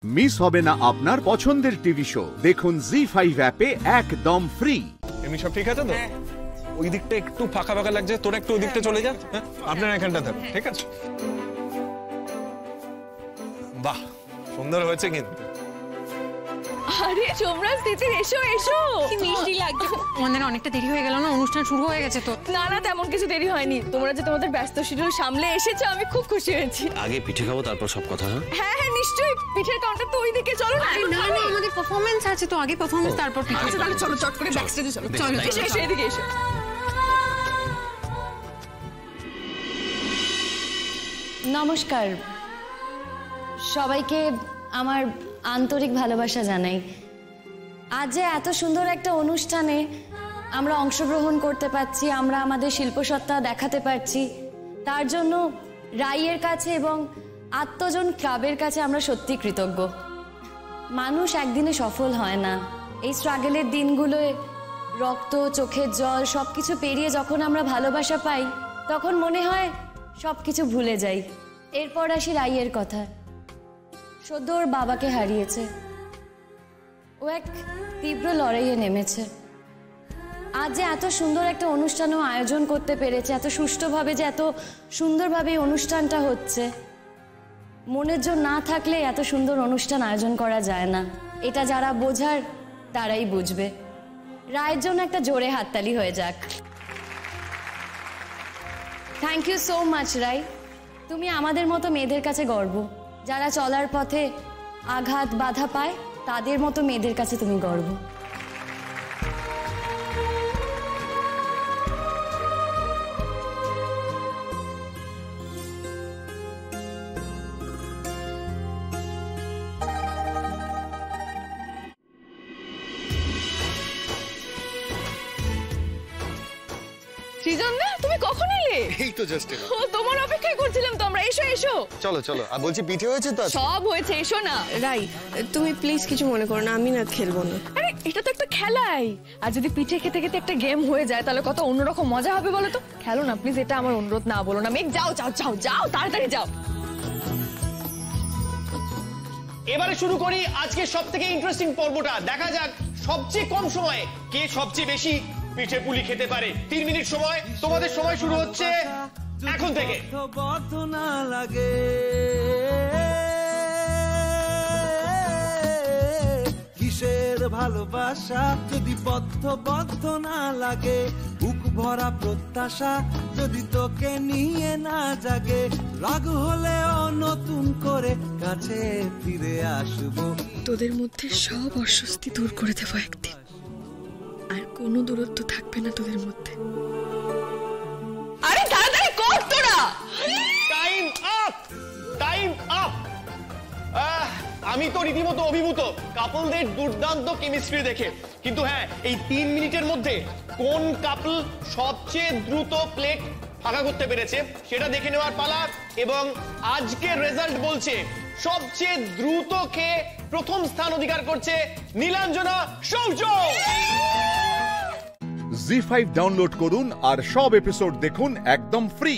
Miss হবে না আপনার পছন্দের টিভি শো। দেখুন জি5 অ্যাপে একদম ফ্রি। এমনি সব ঠিক আছে তো? ওই দিকটা একটু ফাঁকা ফাঁকা লাগছে, তোরা একটু ওই দিকটা চলে যা। আপনার এখানটা থাক, ঠিক আছে? বাহ, সুন্দর হয়েছে কিন্তু। আরে সোমরাজ দিদি, এসো এসো। কি মিষ্টি লাগছে। আমাদের অনেকটা দেরি হয়ে গেল না, অনুষ্ঠান শুরু হয়ে গেছে তো। না না, তেমন কিছু দেরি হয়নি। তোমরা যে তোমাদের ব্যস্ত শিডিউল সামলে এসেছো, আমি খুব খুশি হয়েছি। আগে পিঠে খাবো, তারপর সব কথা। হ্যাঁ হ্যাঁ নিশ্চয়ই, পিঠের কাউন্টার তো ওইদিকে, চলো না। না না, আমাদের পারফরম্যান্স আছে তো, আগে পারফরম্যান্স তারপর পিঠে। আচ্ছা তাহলে চলো, চট করে ব্যাক স্টেজে চলো। চলো এসো এসো, এদিকে এসো। নমস্কার সবাইকে, আমার আন্তরিক ভালোবাসা জানাই। আজ যে এত সুন্দর একটা অনুষ্ঠানে আমরা অংশগ্রহণ করতে পারছি, আমরা আমাদের শিল্পসত্তা দেখাতে পারছি, তার জন্য রাইয়ের কাছে এবং আত্মজন ক্লাবের কাছে আমরা সত্যি কৃতজ্ঞ। মানুষ একদিনে সফল হয় না। এই স্ট্রাগলের দিনগুলোয় রক্ত, চোখের জল সব কিছু পেরিয়ে যখন আমরা ভালোবাসা পাই, তখন মনে হয় সব কিছু ভুলে যাই। এরপর আসি রাইয়ের কথা। সদ্য ওর বাবাকে হারিয়েছে। ও এক তীব্র লড়াইয়ে নেমেছে। আজ যে এত সুন্দর একটা অনুষ্ঠানও আয়োজন করতে পেরেছে, এত সুষ্ঠুভাবে, যে এত সুন্দরভাবে এই অনুষ্ঠানটা হচ্ছে, মনের জোর না থাকলে এত সুন্দর অনুষ্ঠান আয়োজন করা যায় না। এটা যারা বোঝার তারাই বুঝবে। রায়ের জন্য একটা জোরে হাততালি হয়ে যাক। থ্যাংক ইউ সো মাচ রাই। তুমি আমাদের মতো মেয়েদের কাছে গর্ব। যারা চলার পথে আঘাত বাধা পায়, তাদের মতো মেয়েদের কাছে তুমি গর্ব। সৃজন দা, তুমি কখন এলে? এই তো জাস্ট এলাম। ও, তোমার অপেক্ষাই করছিলাম তো আমরা। এসো এসো। চলো চলো, আর বলছি পিঠে হয়েছে তো? সব হয়েছে, এসো না। রাই, তুমি প্লিজ কিছু মনে করো না, আমি না খেলবো না। আরে এটা তো একটা খেলাই, আর যদি পিঠে খেতে খেতে একটা গেম হয়ে যায় তাহলে কত অন্যরকম মজা হবে বলো তো। খেলো না প্লিজ, এটা আমার অনুরোধ, না বলো না। মেঘ যাও যাও যাও যাও, তাড়াতাড়ি যাও। এবারে শুরু করি আজকে সবথেকে ইন্টারেস্টিং পর্বটা। দেখা যাক সবচেয়ে কম সময়ে কে সবচেয়ে বেশি পিঠে পুলি খেতে পারে। 3 মিনিট সময়, তোমাদের সময় শুরু হচ্ছে এখন থেকে। লাগে কিসের ভালোবাসা যদি বদ্ধ না লাগে, বুক ভরা প্রত্যাশা যদি তোকে নিয়ে না জাগে, রাগ হলেও নতুন করে কাছে ফিরে আসবো। তোদের মধ্যে সব অস্বস্তি দূর করে দেবো একদিন, আর কোনো দূরত্ব থাকবে না তোদের মধ্যে। আরে তাড়াতাড়ি কর তোরা। Time up, time up. আমি তো রীতিমতো অভিভূত কাপলদের দুর্দান্ত কেমিস্ট্রি দেখে। কিন্তু হ্যাঁ, এই 3 মিনিটের মধ্যে কোন কাপল সবচেয়ে দ্রুত প্লেট ফাঁকা করতে পেরেছে সেটা দেখে নেওয়ার পালা। এবং আজকের রেজাল্ট বলছে সবচেয়ে দ্রুত খেয়ে প্রথম স্থান অধিকার করছে নীলাঞ্জনা শৌর্য। জি5 ডাউনলোড করুন আর সব এপিসোড দেখুন একদম ফ্রি।